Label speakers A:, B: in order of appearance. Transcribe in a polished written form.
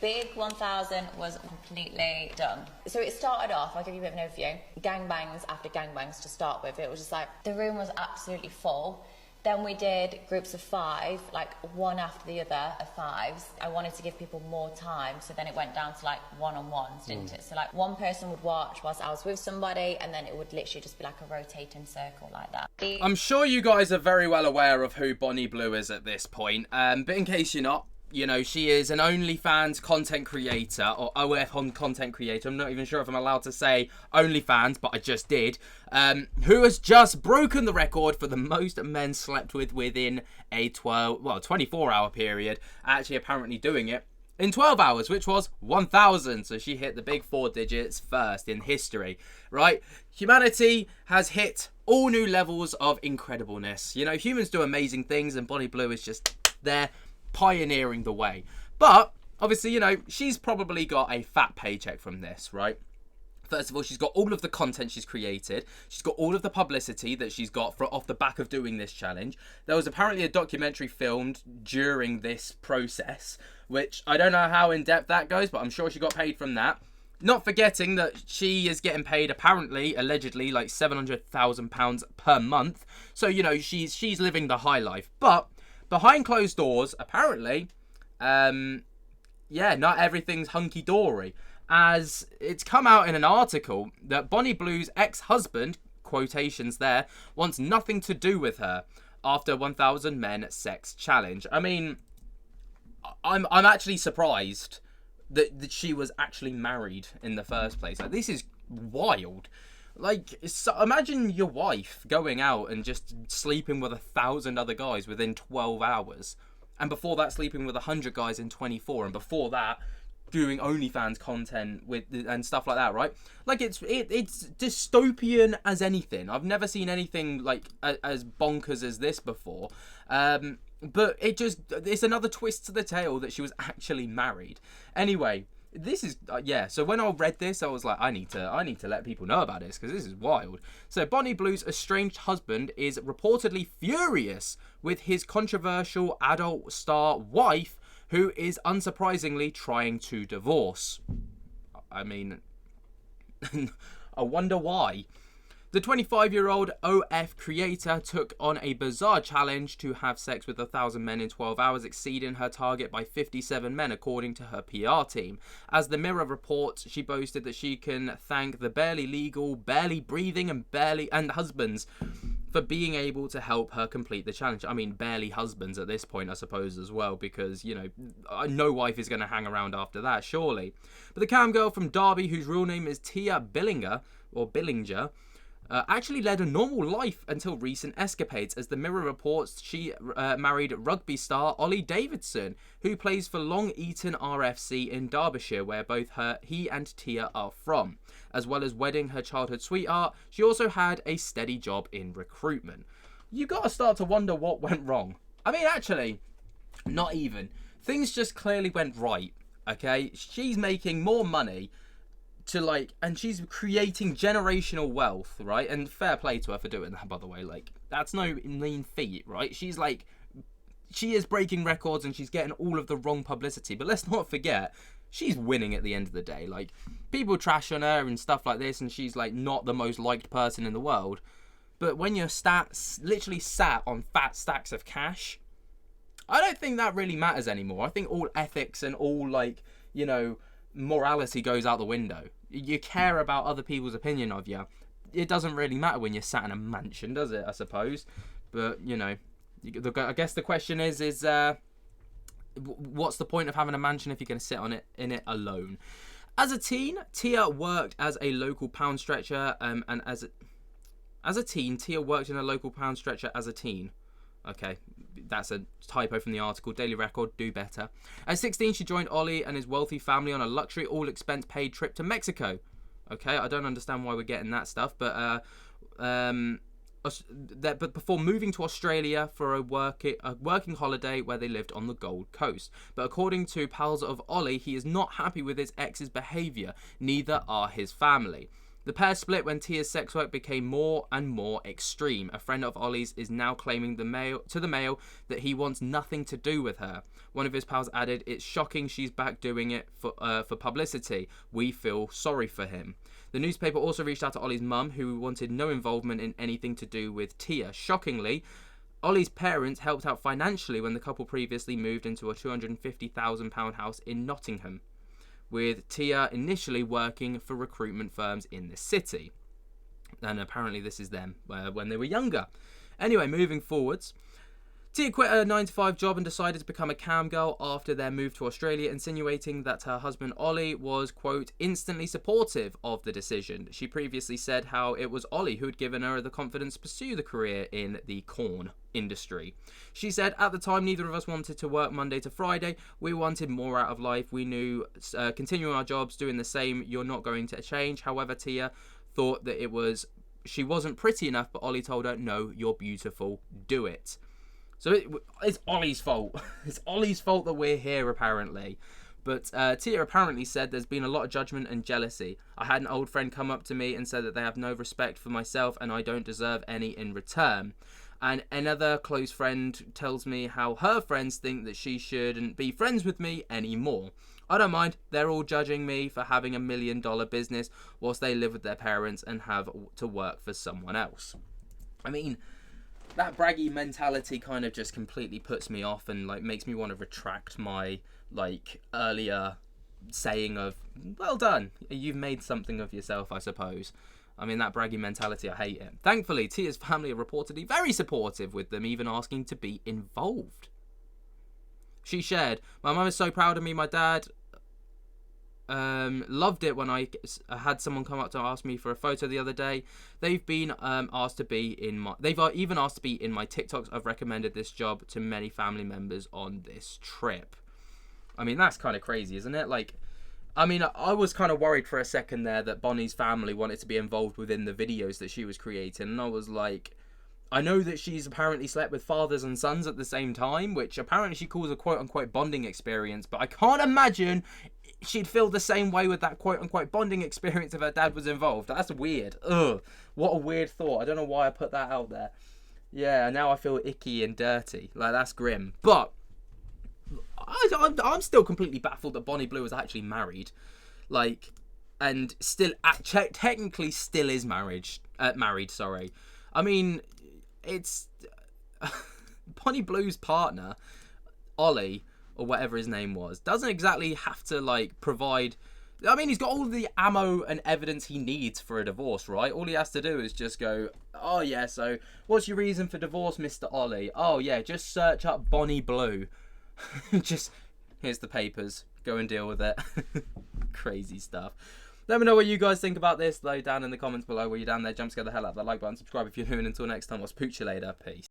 A: big 1000 was completely done. So it started off, I'll give you a bit of an overview, gangbangs after gangbangs to start with. It was just like, the room was absolutely full. Then we did groups of 5, like one after the other of 5s. I wanted to give people more time, so then it went down to like one-on-ones, didn't it? So like one person would watch whilst I was with somebody, and then it would literally just be like a rotating circle like that.
B: I'm sure you guys are very well aware of who Bonnie Blue is at this point, but in case you're not, you know, she is an OnlyFans content creator, or OF on content creator. I'm not even sure if I'm allowed to say OnlyFans, but I just did. Who has just broken the record for the most men slept with within a 24-hour period. Actually, apparently doing it in 12 hours, which was 1,000. So she hit the big 4 digits first in history, right? Humanity has hit all new levels of incredibleness. You know, humans do amazing things, and Bonnie Blue is just there pioneering the way. But obviously, you know, she's probably got a fat paycheck from this, right? First of all, she's got all of the content she's created. She's got all of the publicity that she's got off the back of doing this challenge. There was apparently a documentary filmed during this process, which I don't know how in depth that goes, but I'm sure she got paid from that. Not forgetting that she is getting paid, apparently, allegedly, like £700,000 per month. So, you know, she's living the high life. But behind closed doors, apparently, not everything's hunky-dory. As it's come out in an article that Bonnie Blue's ex-husband, quotations there, wants nothing to do with her after 1,000 men sex challenge. I mean, I'm actually surprised that she was actually married in the first place. Like, this is wild. Like, so imagine your wife going out and just sleeping with 1,000 other guys within 12 hours. And before that, sleeping with 100 guys in 24. And before that, doing OnlyFans content with and stuff like that, right? Like, it's dystopian as anything. I've never seen anything like as bonkers as this before. But it's another twist to the tale that she was actually married. Anyway, this is so when I read this, I was like, I need to let people know about this, because this is wild. So Bonnie Blue's estranged husband is reportedly furious with his controversial adult star wife, who is unsurprisingly trying to divorce. I mean, I wonder why. The 25-year-old OF creator took on a bizarre challenge to have sex with 1,000 men in 12 hours, exceeding her target by 57 men, according to her PR team. As the Mirror reports, she boasted that she can thank the barely legal, barely breathing, and husbands for being able to help her complete the challenge. I mean, barely husbands at this point, I suppose, as well, because, you know, no wife is going to hang around after that, surely. But the cam girl from Derby, whose real name is Tia Billinger, actually led a normal life until recent escapades. As the Mirror reports, she married rugby star Ollie Davidson, who plays for Long Eaton RFC in Derbyshire, where both he and Tia are from. As well as wedding her childhood sweetheart, she also had a steady job in recruitment. You got to start to wonder what went wrong. I mean, actually, not even. Things just clearly went right, okay? She's making more money and she's creating generational wealth, right? And fair play to her for doing that, by the way. Like, that's no mean feat, right? She is breaking records and she's getting all of the wrong publicity. But let's not forget, she's winning at the end of the day. Like, people trash on her and stuff like this, and she's like not the most liked person in the world. But when you're literally sat on fat stacks of cash, I don't think that really matters anymore. I think all ethics and all, like, you know, morality goes out the window. You care about other people's opinion of you. It doesn't really matter when you're sat in a mansion, does it? I suppose. But, you know, I guess the question is what's the point of having a mansion if you're going to sit in it alone? As a teen, Tia worked as a local pound stretcher, and as a teen, Tia worked in a local pound stretcher as a teen. Okay, that's a typo from the article. Daily Record, do better. At 16, she joined Ollie and his wealthy family on a luxury, all-expense-paid trip to Mexico. Okay, I don't understand why we're getting that stuff, but before moving to Australia for a working holiday where they lived on the Gold Coast. But according to pals of Ollie, he is not happy with his ex's behaviour. Neither are his family. The pair split when Tia's sex work became more and more extreme. A friend of Ollie's is now claiming the Mail that he wants nothing to do with her. One of his pals added, "It's shocking she's back doing it for publicity. We feel sorry for him." The newspaper also reached out to Ollie's mum, who wanted no involvement in anything to do with Tia. Shockingly, Ollie's parents helped out financially when the couple previously moved into a £250,000 house in Nottingham, with Tia initially working for recruitment firms in the city. And apparently this is them when they were younger. Anyway, moving forwards. Tia quit her 9-to-5 job and decided to become a cam girl after their move to Australia, insinuating that her husband Ollie was, quote, instantly supportive of the decision. She previously said how it was Ollie who had given her the confidence to pursue the career in the corn industry. She said, "At the time, neither of us wanted to work Monday to Friday. We wanted more out of life. We knew continuing our jobs, doing the same, you're not going to change." However, Tia thought that she wasn't pretty enough, but Ollie told her, "No, you're beautiful. Do it." So it's Ollie's fault. It's Ollie's fault that we're here, apparently. But Tia apparently said there's been a lot of judgment and jealousy. "I had an old friend come up to me and said that they have no respect for myself and I don't deserve any in return. And another close friend tells me how her friends think that she shouldn't be friends with me anymore. I don't mind. They're all judging me for having $1 million business whilst they live with their parents and have to work for someone else." I mean, that braggy mentality kind of just completely puts me off and like makes me want to retract my like earlier saying of, well done, you've made something of yourself, I suppose. I mean, that braggy mentality, I hate it. Thankfully, Tia's family are reportedly very supportive, with them even asking to be involved. She shared, "My mum is so proud of me. My dad loved it when I had someone come up to ask me for a photo the other day. They've been asked to be in my TikToks. I've recommended this job to many family members on this trip." I mean, that's kind of crazy, isn't it? Like, I mean, I was kind of worried for a second there that Bonnie's family wanted to be involved within the videos that she was creating, and I was like, I know that she's apparently slept with fathers and sons at the same time, which apparently she calls a quote-unquote bonding experience, but I can't imagine she'd feel the same way with that quote-unquote bonding experience if her dad was involved. That's weird. Ugh, what a weird thought. I don't know why I put that out there. Yeah, now I feel icky and dirty. Like, that's grim. But I'm still completely baffled that Bonnie Blue was actually married. Like, and still, technically still is married, sorry. I mean, it's Bonnie Blue's partner, Ollie, or whatever his name was, doesn't exactly have to like provide. I mean, he's got all the ammo and evidence he needs for a divorce, right? All he has to do is just go, "Oh yeah, so what's your reason for divorce, Mr. Ollie?" "Oh yeah, just search up Bonnie Blue." Just, here's the papers, go and deal with it. Crazy stuff. Let me know what you guys think about this though down in the comments below. While you're down there, jump scare the hell out of that like button, subscribe if you're new, and until next time, I'll spook you later. Peace.